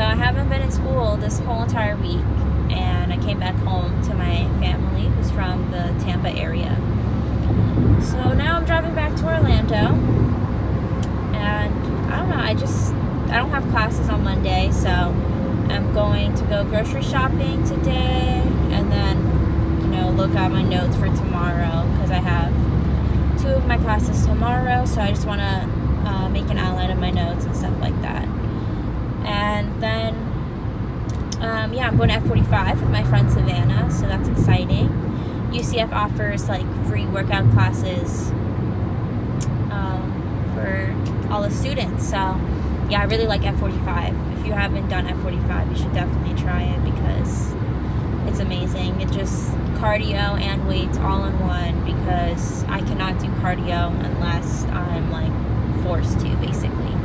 So I haven't been in school this whole entire week, and I came back home to my family who's from the Tampa area. So now I'm driving back to Orlando, and I don't know, I don't have classes on Monday, so I'm going to go grocery shopping today, and then, you know, look at my notes for tomorrow, because I have 2 of my classes tomorrow, so I just want to make an outline of my notes and stuff like that. And then, yeah, I'm going to F45 with my friend Savannah, so that's exciting. UCF offers like free workout classes for all the students, so yeah, I really like F45. If you haven't done F45, you should definitely try it because it's amazing. It's just cardio and weights all in one, because I cannot do cardio unless I'm like forced to, basically.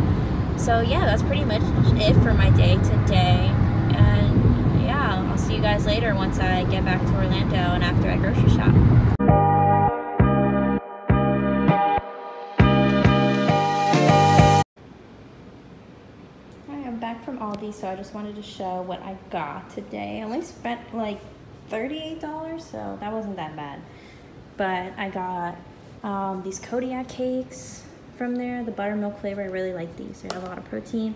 So yeah, that's pretty much it for my day today, and yeah, I'll see you guys later once I get back to Orlando and after I grocery shop. Alright, I'm back from Aldi, so I just wanted to show what I got today. I only spent like $38, so that wasn't that bad. But I got these Kodiak cakes from there, the buttermilk flavor. I really like these. They have a lot of protein.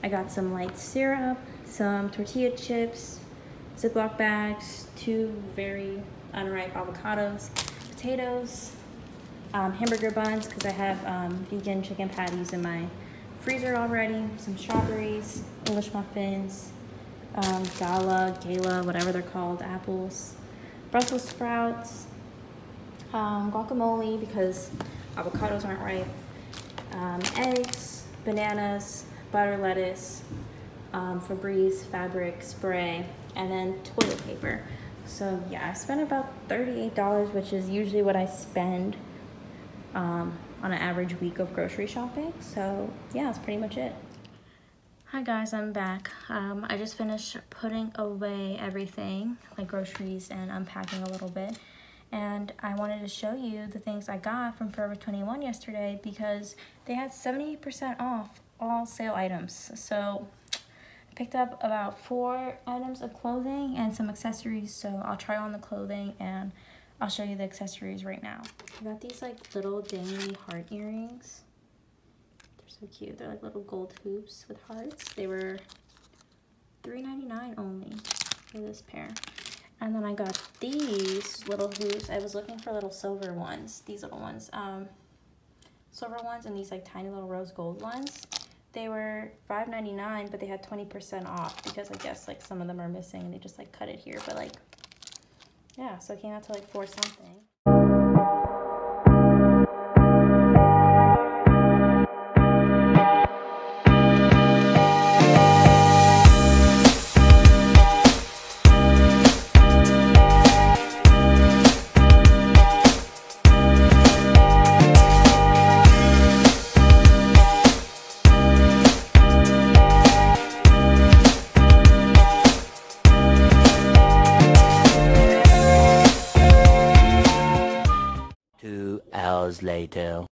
I got some light syrup, some tortilla chips, Ziploc bags, 2 very unripe avocados, potatoes, hamburger buns, because I have vegan chicken patties in my freezer already, some strawberries, English muffins, gala, whatever they're called, apples, Brussels sprouts, guacamole because avocados aren't ripe, eggs, bananas, butter, lettuce, Febreze fabric spray, and then toilet paper. So yeah, I spent about $38, which is usually what I spend on an average week of grocery shopping. So yeah, that's pretty much it. Hi guys, I'm back. I just finished putting away everything, like groceries, and unpacking a little bit. And I wanted to show you the things I got from Forever 21 yesterday, because they had 70% off all sale items. So I picked up about 4 items of clothing and some accessories, so I'll try on the clothing and I'll show you the accessories right now. I got these like little dangly heart earrings. They're so cute. They're like little gold hoops with hearts. They were $3.99 only for this pair. And then I got these little hoops. I was looking for little silver ones. These little ones. Silver ones, and these like tiny little rose gold ones. They were $5.99, but they had 20% off because I guess like some of them are missing and they just like cut it here. But like, yeah, so it came out to like $4 something. Later.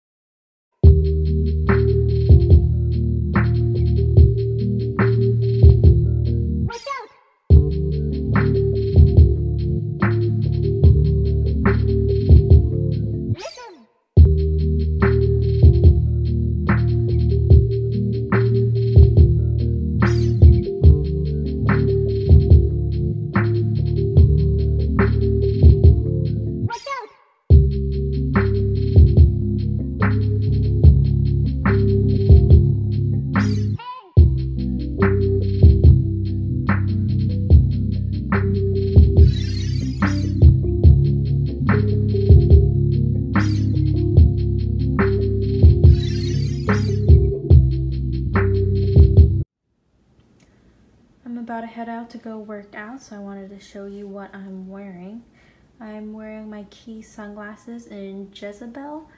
About to head out to go work out, so I wanted to show you what I'm wearing. I'm wearing my Key sunglasses in Jezebel.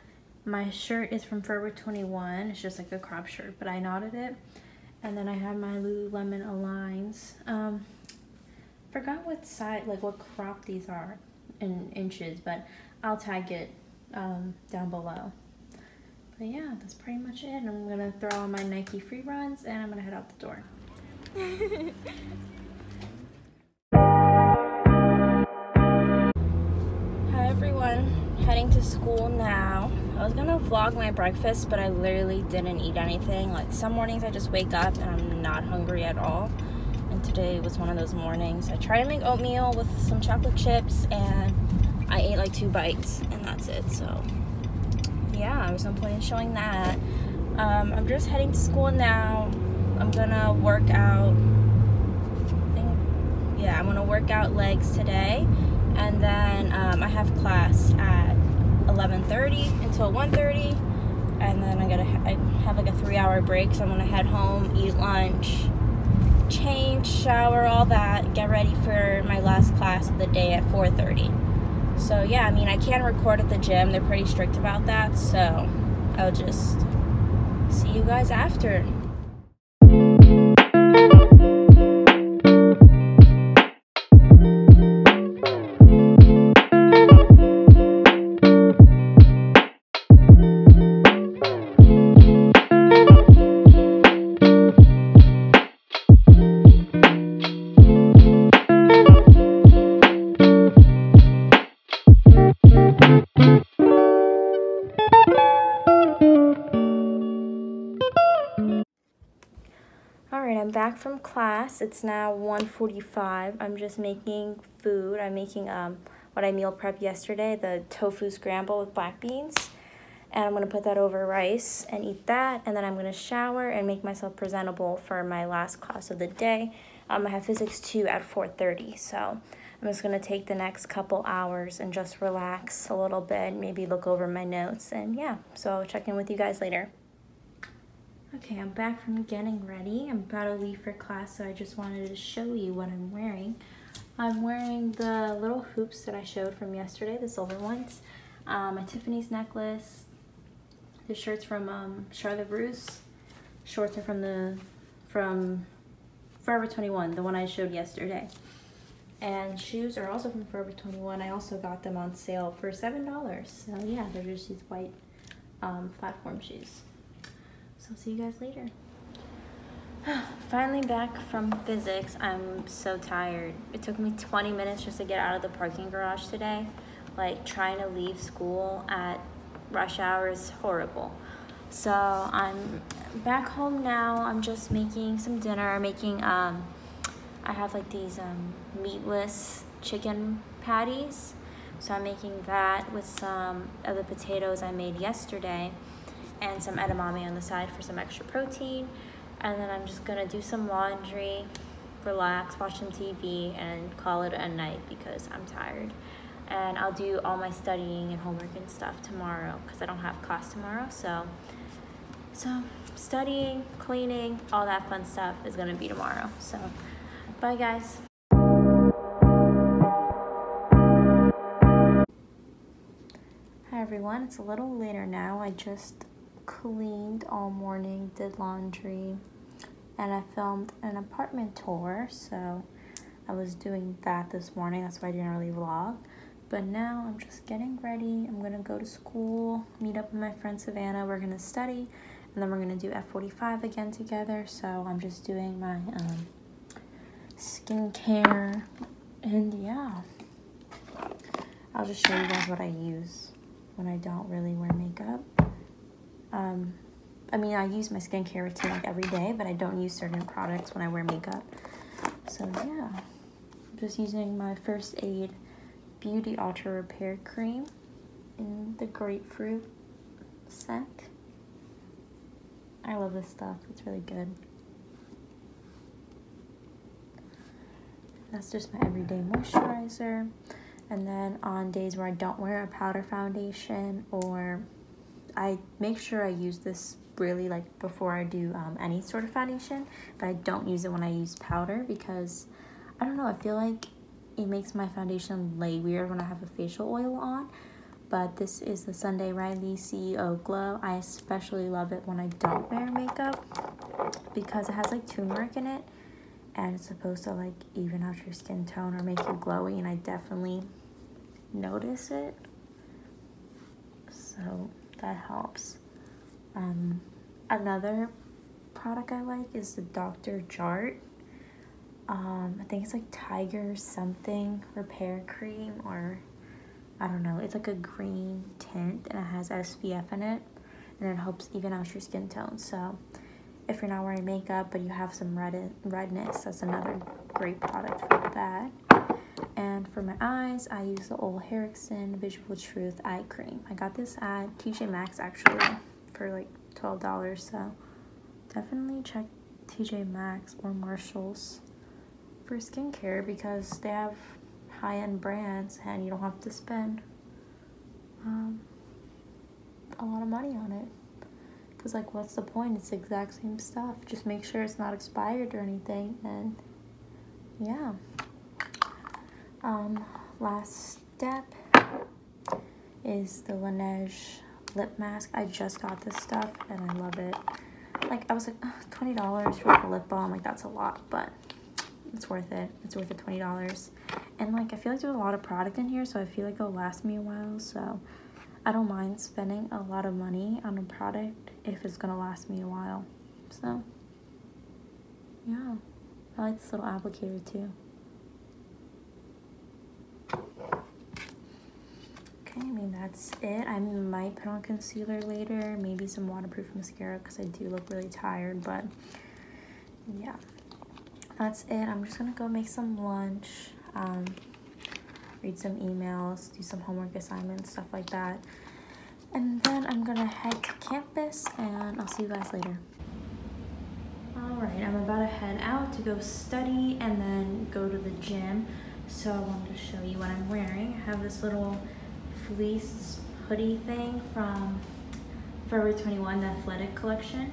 My shirt is from Forever 21. It's just like a crop shirt, but I knotted it. And then I have my Lululemon Aligns. Forgot what size, like what crop these are in inches, but I'll tag it down below. But yeah, that's pretty much it. I'm gonna throw on my Nike free runs and I'm gonna head out the door. Hi everyone, heading to school now. I was gonna vlog my breakfast, but I literally didn't eat anything. Like some mornings I just wake up and I'm not hungry at all. And today was one of those mornings. I tried to make oatmeal with some chocolate chips and I ate like 2 bites and that's it. So yeah, there was no point in showing that. I'm just heading to school now. I'm gonna work out. I'm gonna work out legs today, and then I have class at 11:30 until 1:30, and then I have like a 3-hour break. So I'm gonna head home, eat lunch, change, shower, all that, get ready for my last class of the day at 4:30. So yeah, I mean, I can't record at the gym. They're pretty strict about that, so I'll just see you guys after. Alright, I'm back from class. It's now 1:45. I'm just making food. I'm making what I meal prepped yesterday, the tofu scramble with black beans. And I'm going to put that over rice and eat that. And then I'm going to shower and make myself presentable for my last class of the day. I have physics 2 at 4:30. So I'm just going to take the next couple hours and just relax a little bit, maybe look over my notes. And yeah, so I'll check in with you guys later. Okay, I'm back from getting ready. I'm about to leave for class, so I just wanted to show you what I'm wearing. I'm wearing the little hoops that I showed from yesterday, the silver ones. My Tiffany's necklace. The shirt's from Charlotte Russe. Shorts are from Forever 21, the one I showed yesterday. And shoes are also from Forever 21. I also got them on sale for $7. So yeah, they're just these white platform shoes. So I'll see you guys later. Finally back from physics. I'm so tired. It took me 20 minutes just to get out of the parking garage today. Like, trying to leave school at rush hour is horrible. So I'm back home now. I'm just making some dinner. I have like these meatless chicken patties. So I'm making that with some of the potatoes I made yesterday and some edamame on the side for some extra protein. And then I'm just gonna do some laundry, relax, watch some TV, and call it a night because I'm tired. And I'll do all my studying and homework and stuff tomorrow because I don't have class tomorrow. So studying, cleaning, all that fun stuff is gonna be tomorrow. So bye guys. Hi everyone, it's a little later now. I just cleaned all morning, did laundry, and I filmed an apartment tour, so I was doing that this morning. That's why I didn't really vlog. But now I'm just getting ready. I'm gonna go to school, meet up with my friend Savannah. We're gonna study, and then we're gonna do F45 again together. So I'm just doing my skincare, and yeah, I'll just show you guys what I use when I don't really wear makeup. I mean, I use my skincare routine like every day, but I don't use certain products when I wear makeup. So yeah, I'm just using my First Aid Beauty Ultra Repair Cream in the grapefruit scent. I love this stuff, it's really good. That's just my everyday moisturizer. And then on days where I don't wear a powder foundation, or I make sure I use this really like before I do any sort of foundation, but I don't use it when I use powder because I don't know, I feel like it makes my foundation lay weird when I have a facial oil on. But this is the Sunday Riley CEO Glow. I especially love it when I don't wear makeup because it has like turmeric in it and it's supposed to like even out your skin tone or make you glowy, and I definitely notice it, so that helps. Another product I like is the Dr. Jart. I think it's like Tiger something repair cream, or I don't know. It's like a green tint and it has SPF in it, and it helps even out your skin tone. So if you're not wearing makeup but you have some redness, that's another great product for that. And for my eyes, I use the Ole Henriksen Visual Truth eye cream. I got this at TJ Maxx actually for like $12, so definitely check TJ Maxx or Marshalls for skincare, because they have high-end brands and you don't have to spend a lot of money on it. Because like, what's the point? It's the exact same stuff. Just make sure it's not expired or anything, and yeah. Last step is the Laneige lip mask. I just got this stuff and I love it. Like, I was like, $20 for like a lip balm, like that's a lot, but it's worth it. It's worth the $20. And like, I feel like there's a lot of product in here, so I feel like it'll last me a while, so I don't mind spending a lot of money on a product if it's gonna last me a while. So yeah, I like this little applicator too. Okay, I mean, that's it. I might put on concealer later, maybe some waterproof mascara, because I do look really tired, but yeah, that's it. I'm just gonna go make some lunch, read some emails, do some homework assignments, stuff like that, and then I'm gonna head to campus, and I'll see you guys later. Alright, I'm about to head out to go study and then go to the gym. So I wanted to show you what I'm wearing. I have this little fleece hoodie thing from Forever 21, the athletic collection.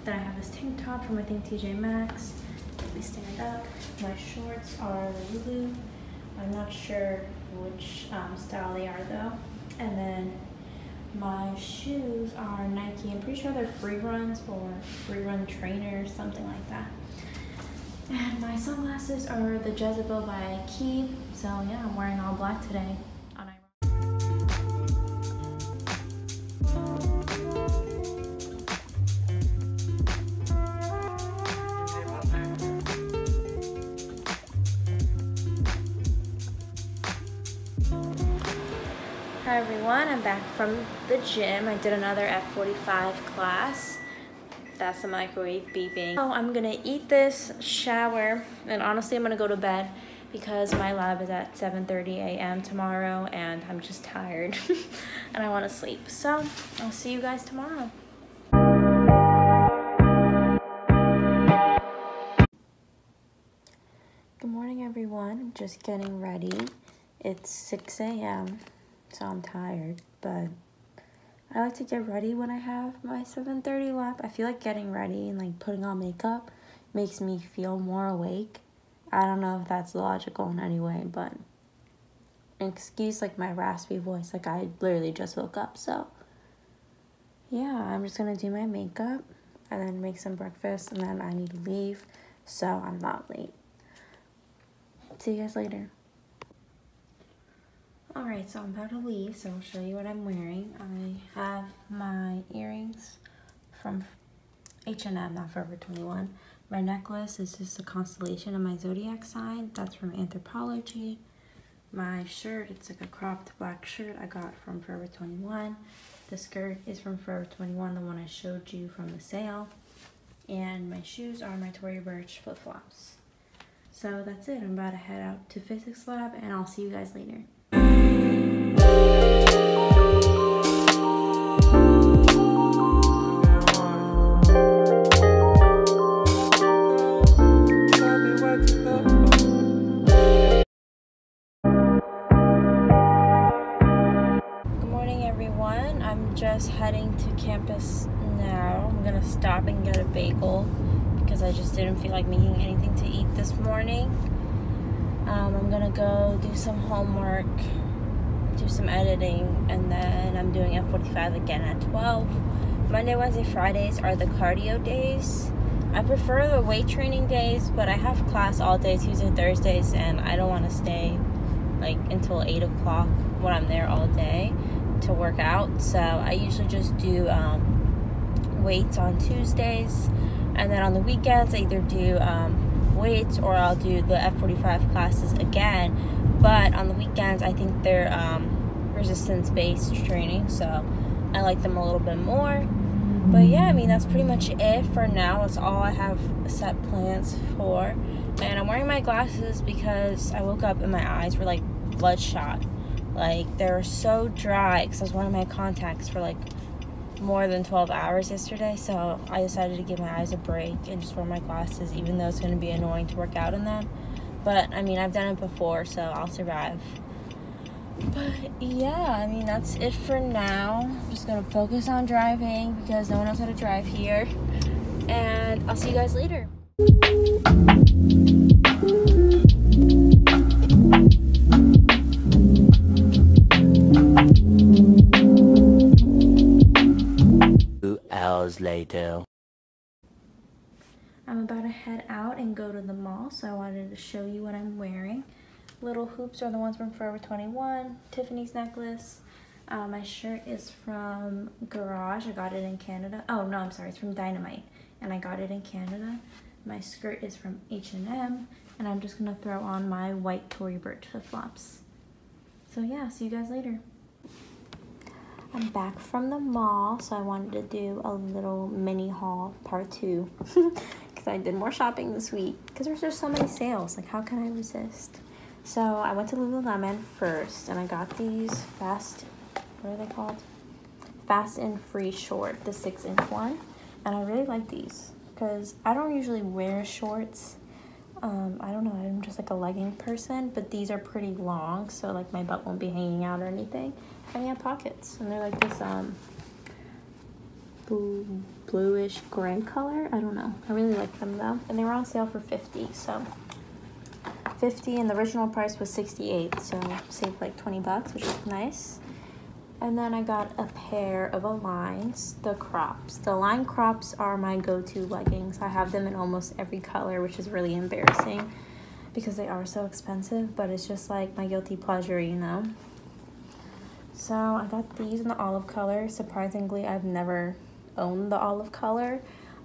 Then I have this tank top from, I think, TJ Maxx. Let me stand up. My shorts are Lulu. I'm not sure which style they are though. And then my shoes are Nike. I'm pretty sure they're free runs or free run trainers, something like that. And my sunglasses are the Jezebel by Key. So yeah, I'm wearing all black today. Hi everyone, I'm back from the gym. I did another F45 class. That's the microwave beeping. Oh, I'm gonna eat this, shower, and honestly I'm gonna go to bed because my lab is at 7:30 a.m. tomorrow and I'm just tired and I wanna sleep. So I'll see you guys tomorrow. Good morning everyone, I'm just getting ready. It's 6 a.m. so I'm tired, but I like to get ready when I have my 7:30 lap. I feel like getting ready and like putting on makeup makes me feel more awake. I don't know if that's logical in any way, but excuse like my raspy voice, like I literally just woke up. So yeah, I'm just gonna do my makeup and then make some breakfast, and then I need to leave so I'm not late. See you guys later. Alright, so I'm about to leave, so I'll show you what I'm wearing. I have my earrings from H&M, not Forever 21. My necklace is just a constellation of my zodiac sign. That's from Anthropology. My shirt, it's like a cropped black shirt I got from Forever 21. The skirt is from Forever 21, the one I showed you from the sale. And my shoes are my Tory Burch flip-flops. So that's it. I'm about to head out to physics lab, and I'll see you guys later. Just heading to campus now. I'm gonna stop and get a bagel because I just didn't feel like making anything to eat this morning. I'm gonna go do some homework, do some editing, and then I'm doing F45 again at 12. Monday, Wednesday, Fridays are the cardio days. I prefer the weight training days, but I have class all day, Tuesday, Thursdays, and I don't want to stay like until 8 o'clock when I'm there all day to work out. So I usually just do weights on Tuesdays, and then on the weekends I either do weights, or I'll do the F45 classes again. But on the weekends, I think they're resistance-based training, so I like them a little bit more. But yeah, I mean, that's pretty much it for now. That's all I have set plans for. And I'm wearing my glasses because I woke up and my eyes were like bloodshot. Like, they were so dry because I was wearing my contacts for like more than 12 hours yesterday. So I decided to give my eyes a break and just wear my glasses, even though it's going to be annoying to work out in them. But I mean, I've done it before, so I'll survive. But yeah, I mean, that's it for now. I'm just gonna focus on driving because no one knows how to drive here. And I'll see you guys later. Hours later. I'm about to head out and go to the mall, so I wanted to show you what I'm wearing. Little hoops are the ones from Forever 21, Tiffany's necklace. My shirt is from Garage. I got it in Canada. Oh, no, I'm sorry. It's from Dynamite, and I got it in Canada. My skirt is from H&M, and I'm just going to throw on my white Tory Burch flip-flops. So, yeah, see you guys later. I'm back from the mall, so I wanted to do a little mini haul part 2 because I did more shopping this week because there's just so many sales. Like, how can I resist? So I went to Lululemon first, and I got these what are they called? Fast and Free Short, the 6-inch one. And I really like these because I don't usually wear shorts. I don't know, I'm just like a legging person, but these are pretty long, so like my butt won't be hanging out or anything. And they have pockets, and they're like this bluish gray color. I don't know. I really like them though. And they were on sale for $50, so $50, and the original price was $68, so saved like 20 bucks, which is nice. And then I got a pair of Aligns, the crops. The Align crops are my go-to leggings. I have them in almost every color, which is really embarrassing because they are so expensive, but it's just like my guilty pleasure, you know? So I got these in the olive color. Surprisingly, I've never owned the olive color.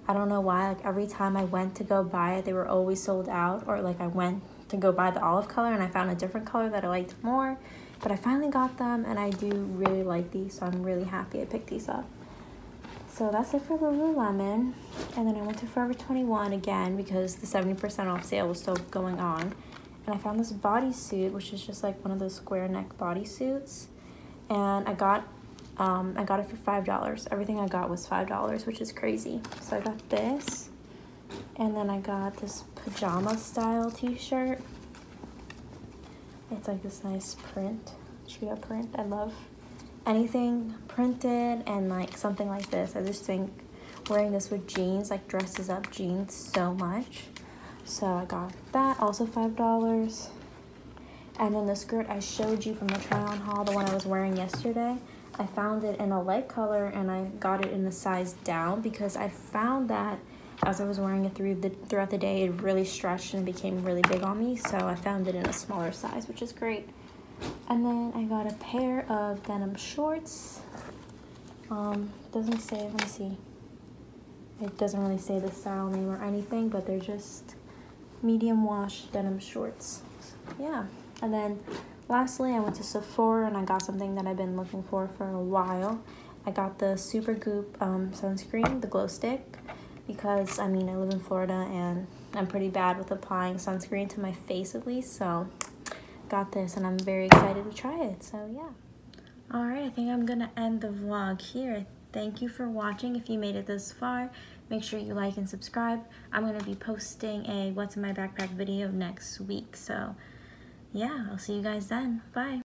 I don't know why, like every time I went to go buy it, they were always sold out, or like I went to go buy the olive color and I found a different color that I liked more. But I finally got them, and I do really like these, so I'm really happy I picked these up. So that's it for Lululemon. And then I went to Forever 21 again because the 70% off sale was still going on. And I found this bodysuit, which is just like one of those square neck bodysuits. And I got it for $5. Everything I got was $5, which is crazy. So I got this. And then I got this pajama style t-shirt. It's like this nice print, cheetah print. I love anything printed and like something like this. I just think wearing this with jeans like dresses up jeans so much. So I got that, also $5. And then the skirt I showed you from the try-on haul, the one I was wearing yesterday, I found it in a light color and I got it in a size down because I found that as I was wearing it throughout the day, it really stretched and became really big on me. So I found it in a smaller size, which is great. And then I got a pair of denim shorts. Doesn't say, let me see. It doesn't really say the style name or anything, but they're just medium wash denim shorts. So, yeah. And then lastly, I went to Sephora and I got something that I've been looking for a while. I got the Supergoop sunscreen, the glow stick. Because, I mean, I live in Florida and I'm pretty bad with applying sunscreen to my face at least, so got this and I'm very excited to try it, so yeah. Alright, I think I'm gonna end the vlog here. Thank you for watching. If you made it this far, make sure you like and subscribe. I'm gonna be posting a what's in my backpack video next week, so yeah, I'll see you guys then. Bye.